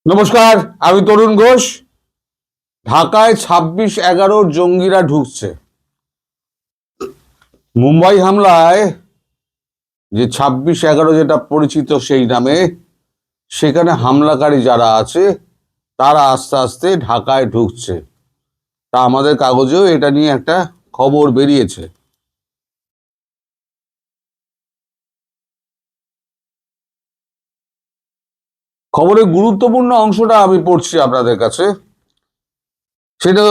নমস্কার, আমি তরুণ ঘোষ। ঢাকায় 26/11 জঙ্গিরা ঢুকছে। মুম্বাই হামলায় যে 26/11 যেটা পরিচিত সেই নামে, সেখানে হামলাকারী যারা আছে তারা আস্তে আস্তে ঢাকায় ঢুকছে। তা আমাদের কাগজেও এটা নিয়ে একটা খবর বেরিয়েছে। খবরের গুরুত্বপূর্ণ অংশটা আমি পড়ছি আপনাদের কাছে। সেটা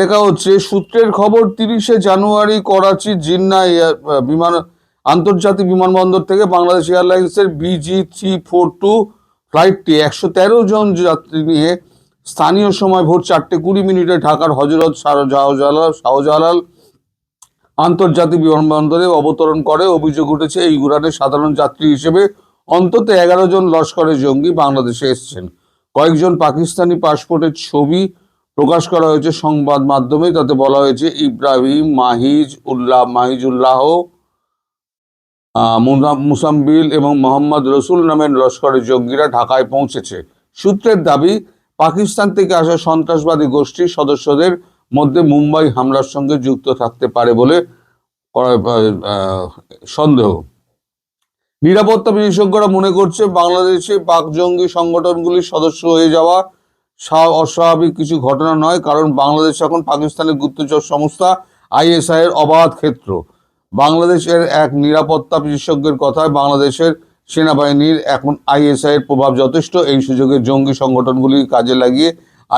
লেখা হচ্ছে, সূত্রের খবর 30শে জানুয়ারি করাচি জিন্না বিমান আন্তর্জাতিক বিমানবন্দর থেকে বাংলাদেশ এয়ারলাইন্সের BG342 ফ্লাইটটি 113 জন যাত্রী নিয়ে স্থানীয় সময় ভোর 4:20 ঢাকার হজরত শাহজালাল আন্তর্জাতিক বিমানবন্দরে অবতরণ করে। অভিযোগ উঠেছে, এই উড়ানে সাধারণ যাত্রী হিসেবে অন্তত 11 জন লস্করের জঙ্গি বাংলাদেশে এসেছেন। কয়েকজন পাকিস্তানি পাসপোর্টের ছবি প্রকাশ করা হয়েছে সংবাদ মাধ্যমে। তাতে বলা হয়েছে, ইব্রাহিম মাহিজুল্লাহ, মুসাম্বিল এবং মোহাম্মদ রসুল নামের লস্করের জঙ্গিরা ঢাকায় পৌঁছেছে। সূত্রের দাবি, পাকিস্তান থেকে আসা সন্ত্রাসবাদী গোষ্ঠীর সদস্যদের মধ্যে মুম্বাই হামলার সঙ্গে যুক্ত থাকতে পারে বলে সন্দেহ। নিরাপত্তা বিশেষজ্ঞরা মনে করছে, বাংলাদেশে পাক জঙ্গি সংগঠনগুলির সদস্য হয়ে যাওয়া অস্বাভাবিক কিছু ঘটনা নয়, কারণ বাংলাদেশ এখন পাকিস্তানের গুপ্তচর সংস্থা ISI এর অবাধ ক্ষেত্র। বাংলাদেশের এক নিরাপত্তা বিশেষজ্ঞের কথায়, বাংলাদেশের সেনাবাহিনীর এখন ISI এর প্রভাব যথেষ্ট। এই সুযোগে জঙ্গি সংগঠনগুলি কাজে লাগিয়ে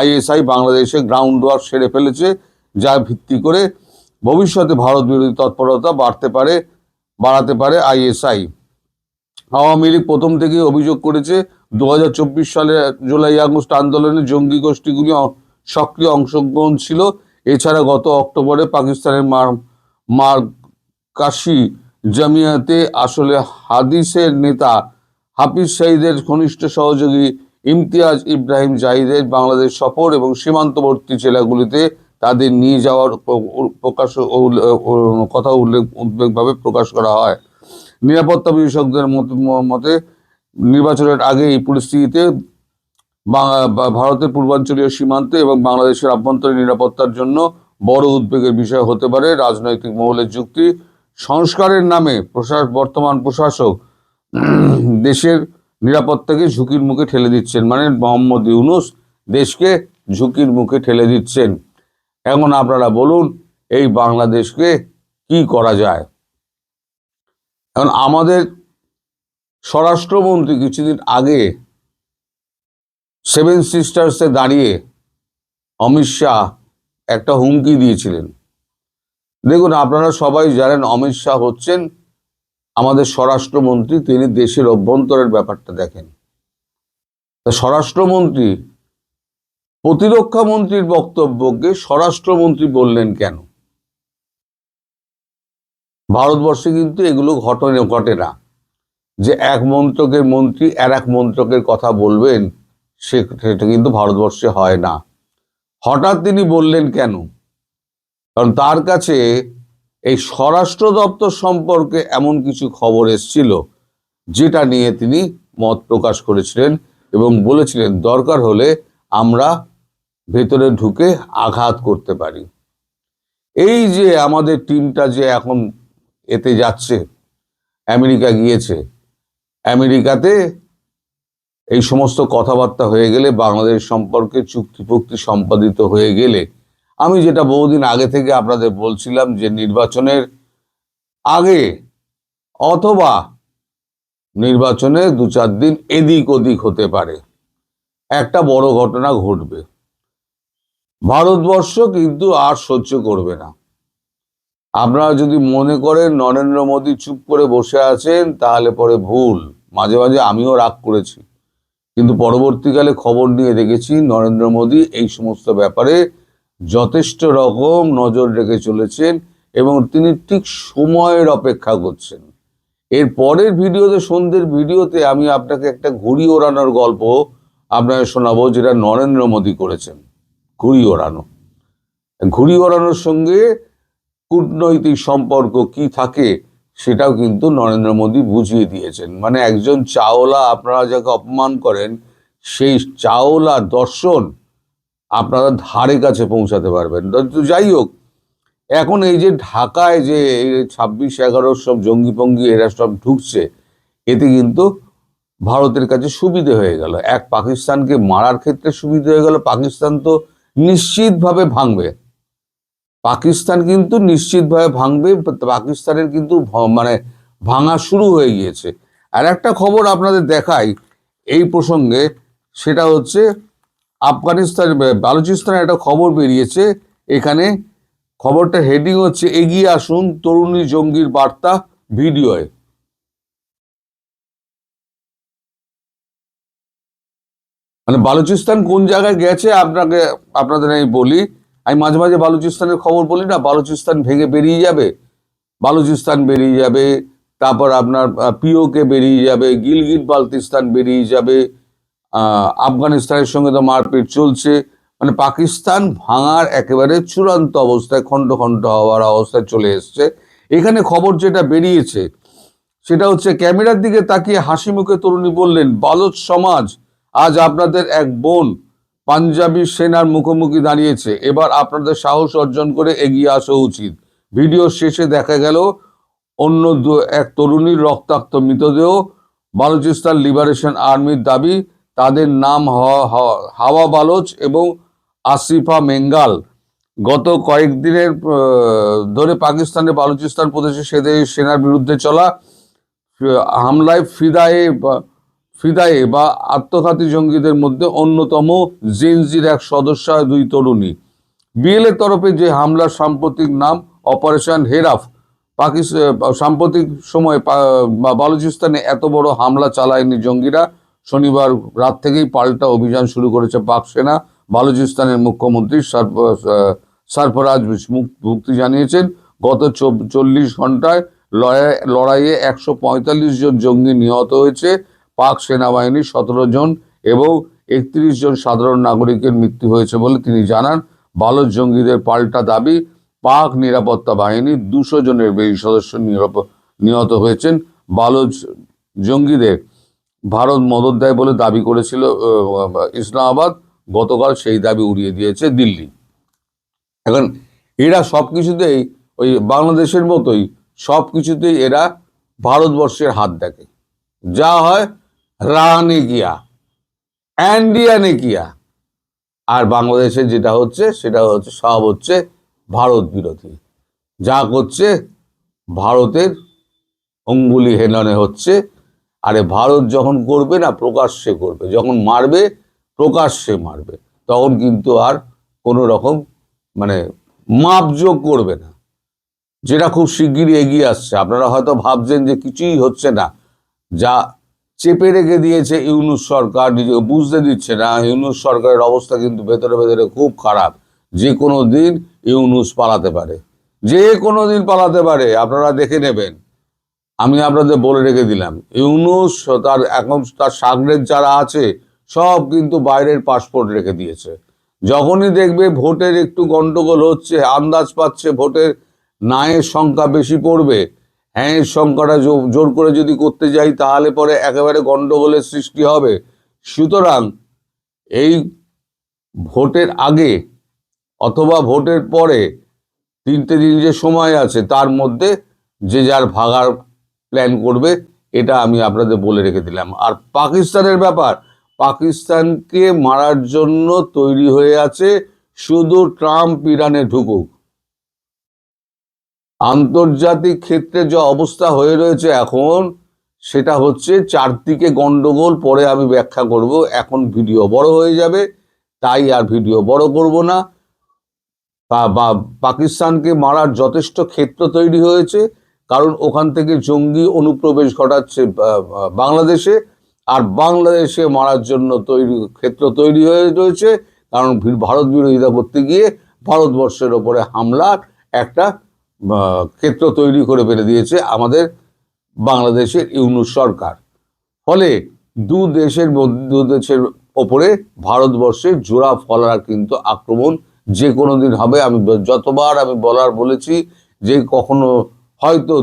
ISI বাংলাদেশে গ্রাউন্ড ওয়ার্ক সেরে ফেলেছে, যা ভিত্তি করে ভবিষ্যতে ভারত বিরোধী তৎপরতা বাড়াতে পারে ISI। আওয়ামী লীগ প্রথম থেকেই অভিযোগ করেছে, 2024 সালে জুলাই আগস্ট আন্দোলনে জঙ্গি গোষ্ঠীগুলি সক্রিয় অংশগ্রহণ ছিল। এছাড়া গত অক্টোবরে পাকিস্তানের মারকাশি জামিয়াতে আসলে হাদিসের নেতা হাফিজ সঈদের ঘনিষ্ঠ সহযোগী ইমতিয়াজ ইব্রাহিম জাহিদের বাংলাদেশ সফর এবং সীমান্তবর্তী জেলাগুলিতে তাদের নিয়ে যাওয়ার কথা উদ্বেগভাবে প্রকাশ করা হয়। নিরাপত্তা বিশেষজ্ঞদের মতে, নির্বাচনের আগে এই পরিস্থিতিতে ভারতের পূর্বাঞ্চলীয় সীমান্তে এবং বাংলাদেশের আভ্যন্তরীণ নিরাপত্তার জন্য বড় উদ্বেগের বিষয় হতে পারে। রাজনৈতিক মহলের যুক্তি, সংস্কারের নামে বর্তমান প্রশাসক দেশের নিরাপত্তাকে ঝুঁকির মুখে ঠেলে দিচ্ছেন। মানে মোহাম্মদ ইউনূস দেশকে ঝুঁকির মুখে ঠেলে দিচ্ছেন। এখন আপনারা বলুন, এই বাংলাদেশকে কি করা যায়? এখন আমাদের স্বরাষ্ট্রমন্ত্রী কিছুদিন আগে 7 সিস্টার্সে দাঁড়িয়ে অমিত শাহ একটা হুমকি দিয়েছিলেন। দেখুন, আপনারা সবাই জানেন অমিত শাহ হচ্ছেন আমাদের স্বরাষ্ট্রমন্ত্রী, তিনি দেশের অভ্যন্তরের ব্যাপারটা দেখেন। তা স্বরাষ্ট্রমন্ত্রী প্রতিরক্ষা মন্ত্রীর বক্তব্যকে স্বরাষ্ট্রমন্ত্রী বললেন কেন? ভারতবর্ষে কিন্তু এগুলো ঘটে না, যে এক মন্ত্রকের মন্ত্রী আর এক মন্ত্রকের কথা বলবেন, সেটা কিন্তু ভারতবর্ষে হয় না। হঠাৎ তিনি বললেন কেন? কারণ তার কাছে এই স্বরাষ্ট্র দপ্তর সম্পর্কে এমন কিছু খবর এসেছিল, যেটা নিয়ে তিনি মত প্রকাশ করেছিলেন এবং বলেছিলেন, দরকার হলে আমরা ভেতরে ঢুকে আঘাত করতে পারি। এই যে আমাদের টিমটা যে এখন এতে যাচ্ছে, আমেরিকা গিয়েছে, আমেরিকাতে এই সমস্ত কথাবার্তা হয়ে গেলে, বাংলাদেশ সম্পর্কে চুক্তিপুক্তি সম্পাদিত হয়ে গেলে, আমি যেটা বহুদিন আগে থেকে আপনাদের বলছিলাম, যে নির্বাচনের আগে অথবা নির্বাচনে 2-4 দিন এদিক ওদিক হতে পারে, একটা বড় ঘটনা ঘটবে। ভারতবর্ষ কিন্তু আর সহ্য করবে না। আপনারা যদি মনে করেন নরেন্দ্র মোদী চুপ করে বসে আছেন, তাহলে পরে ভুল। মাঝে মাঝে আমিও রাগ করেছি, কিন্তু পরবর্তীকালে খবর নিয়ে দেখেছি নরেন্দ্র মোদী এই সমস্ত ব্যাপারে যথেষ্ট রকম নজর রেখে চলেছেন এবং তিনি ঠিক সময়ের অপেক্ষা করছেন। এর পরের ভিডিওতে, সন্ধ্যের ভিডিওতে, আমি আপনাকে একটা ঘুড়ি ওড়ানোর গল্প আপনাকে শোনাবো, যেটা নরেন্দ্র মোদী করেছেন। ঘুড়ি ওড়ানোর সঙ্গে কূটনৈতিক সম্পর্ক কি থাকে, সেটাও কিন্তু নরেন্দ্র মোদী বুঝিয়ে দিয়েছেন। মানে একজন চাওলা, আপনারা যাকে অপমান করেন, সেই চাউল আর দর্শন আপনারা ধারে কাছে পৌঁছাতে পারবেন। তো যাই হোক, এখন এই যে ঢাকায় যে 26-11 সব জঙ্গি পঙ্গি এরা সব ঢুকছে, এতে কিন্তু ভারতের কাছে সুবিধে হয়ে গেল। এক, পাকিস্তানকে মারার ক্ষেত্রে সুবিধে হয়ে গেল। পাকিস্তান তো নিশ্চিতভাবে ভাঙবে, পাকিস্তান কিন্তু নিশ্চিতভাবে ভাঙবে। পাকিস্তানের কিন্তু মানে ভাঙা শুরু হয়ে গিয়েছে। আর একটা খবর আপনাদের দেখাই এই প্রসঙ্গে, সেটা হচ্ছে আফগানিস্তান বালুচিস্তানের একটা খবর বেরিয়েছে। এখানে খবরটা হেডিং হচ্ছে, এগিয়ে আসুন তরুণী জঙ্গির বার্তা ভিডিওয়। মানে বালুচিস্তান কোন জায়গায় গেছে আপনাদের আমি বলি। আমি মাঝে মাঝে বালুচিস্তানের খবর বলি না, বালুচিস্তান ভেঙে বেরিয়ে যাবে, বালুচিস্তান বেরিয়ে যাবে, তারপর আপনার পিওকে বেরিয়ে যাবে, গিলগিট বালতিস্তান বেরিয়ে যাবে, আফগানিস্তানের সঙ্গে তো মারপিট চলছে। মানে পাকিস্তান ভাঙার একেবারে চূড়ান্ত অবস্থায়, খণ্ড খণ্ড হওয়ার অবস্থায় চলে এসছে। এখানে খবর যেটা বেরিয়েছে সেটা হচ্ছে, ক্যামেরার দিকে তাকিয়ে হাসি মুখে তরুণী বললেন, বালুচ সমাজ, আজ আপনাদের এক বোন পাঞ্জাবি সেনার মুখোমুখি দাঁড়িয়েছে। এবার আপনাদের সাহস অর্জন করে এগিয়ে আসা উচিত। ভিডিও শেষে দেখা গেল অন্য এক তরুণীর রক্তাক্ত মৃতদেহ। বালুচিস্তান লিবারেশন আর্মির দাবি, তাদের নাম হাওয়া বালোচ এবং আসিফা মেঙ্গাল। গত কয়েকদিনের ধরে পাকিস্তানের বালুচিস্তান প্রদেশে সেনার বিরুদ্ধে চলা হামলায় ফিদায়ে বা আত্মঘাতী জঙ্গিদের মধ্যে অন্যতম জেনজির এক সদস্য, দুই তরুণী। বিএলএর তরফে যে হামলার সাম্প্রতিক নাম অপারেশন হেরাফ। সাম্প্রতিক সময় বালুচিস্তানে এত বড় হামলা চালায়নি জঙ্গিরা। শনিবার রাত থেকেই পাল্টা অভিযান শুরু করেছে পাক সেনা। বালুচিস্তানের মুখ্যমন্ত্রী সরফরাজ মুফতি জানিয়েছেন, গত 40 ঘন্টায় লড়াইয়ে 145 জন জঙ্গি নিহত হয়েছে। পাক সেনাবাহিনীর 17 জন এবং 31 জন সাধারণ নাগরিকের মৃত্যু হয়েছে বলে তিনি জানান। বালুচ জঙ্গিদের পাল্টা দাবি, পাক নিরাপত্তা বাহিনীর 200 জনের বেশি সদস্য নিহত হয়েছেন। বালুচ জঙ্গিদের ভারত মদদ দেয় বলে দাবি করেছিল ইসলামাবাদ। গতকাল সেই দাবি উড়িয়ে দিয়েছে দিল্লি। এখন এরা সবকিছুতেই ওই বাংলাদেশের মতোই সবকিছুতেই এরা ভারতবর্ষের হাত দেখে। যা হয় রানে কিয়া, ইন্ডিয়ানে কিয়া, আর বাংলাদেশে যেটা হচ্ছে সেটা হচ্ছে সব হচ্ছে ভারত বিরোধী। যা করছে ভারতের অঙ্গুলি হেলনে হচ্ছে। আরে ভারত যখন করবে না, প্রকাশ্যে করবে, যখন মারবে প্রকাশ্যে মারবে, তখন কিন্তু আর কোনো রকম মানে মাপজোক করবে না, যেটা খুব শিগগিরই এগিয়ে আসছে। আপনারা হয়তো ভাবছেন যে কিছুই হচ্ছে না, যা চেপে রেখে দিয়েছে ইউনূস সরকার, নিজেকে বুঝতে দিচ্ছে না। ইউনূস সরকারের অবস্থা কিন্তু ভেতরে ভেতরে খুব খারাপ। যে কোনো দিন ইউনূস পালাতে পারে, যে কোনো দিন পালাতে পারে, আপনারা দেখে নেবেন। আমি আপনাদের বলে রেখে দিলাম, ইউনূস তার সাগরের যারা আছে সব কিন্তু বাইরের পাসপোর্ট রেখে দিয়েছে। যখনই দেখবে ভোটের একটু গন্ডগোল হচ্ছে, আন্দাজ পাচ্ছে ভোটের নায়ের সংখ্যা বেশি পড়বে, হ্যাঁ সংখ্যাটা জোর করে যদি করতে যাই তাহলে পরে একেবারে গন্ডগোলের সৃষ্টি হবে। সুতরাং এই ভোটের আগে অথবা ভোটের পরে 3টে দিন যে সময় আছে, তার মধ্যে যে যার ভাগার প্ল্যান করবে, এটা আমি আপনাদের বলে রেখে দিলাম। আর পাকিস্তানের ব্যাপার, পাকিস্তানকে মারার জন্য তৈরি হয়ে আছে, শুধু ট্রাম্প ইরানে ঢুকুক। আন্তর্জাতিক ক্ষেত্রে যে অবস্থা হয়ে রয়েছে এখন, সেটা হচ্ছে চারদিকে গন্ডগোল, পরে আমি ব্যাখ্যা করব। এখন ভিডিও বড় হয়ে যাবে, তাই আর ভিডিও বড় করব না। পাকিস্তানকে মারার যথেষ্ট ক্ষেত্র তৈরি হয়েছে, কারণ ওখান থেকে জঙ্গি অনুপ্রবেশ ঘটাচ্ছে বাংলাদেশে, আর বাংলাদেশে মারার জন্য ক্ষেত্র তৈরি হয়ে রয়েছে, কারণ ভারত বিরোধিতা করতে গিয়ে ভারতবর্ষের ওপরে হামলার একটা ক্ষেত্র তৈরি করে ফেলে দিয়েছে আমাদের বাংলাদেশের ইউনূস সরকার। ফলে দু দেশের ওপরে ভারতবর্ষের জোড়া ফলার কিন্তু আক্রমণ যে কোনো দিন হবে। আমি যতবার বলেছি যে কখনো হয়তো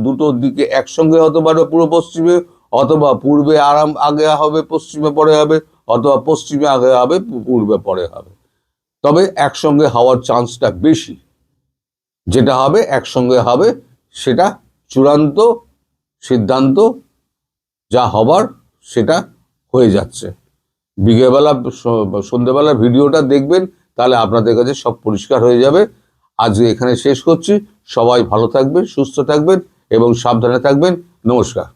দুটো দিকে একসঙ্গে হতে পারে, পূর্ব পশ্চিমে, অথবা পূর্বে আগে হবে, পশ্চিমে পরে হবে, অথবা পশ্চিমে আগে হবে, পূর্বে পরে হবে। তবে একসঙ্গে হওয়ার চান্সটা বেশি। যেটা হবে একসঙ্গে হবে, সেটা চূড়ান্ত সিদ্ধান্ত, যা হবার সেটা হয়ে যাচ্ছে। বিকেলবেলা সন্ধ্যেবেলা ভিডিওটা দেখবেন, তাহলে আপনাদের কাছে সব পরিষ্কার হয়ে যাবে। আজকে এখানে শেষ করছি। সবাই ভালো থাকবেন, সুস্থ থাকবেন এবং সাবধানে থাকবেন। নমস্কার।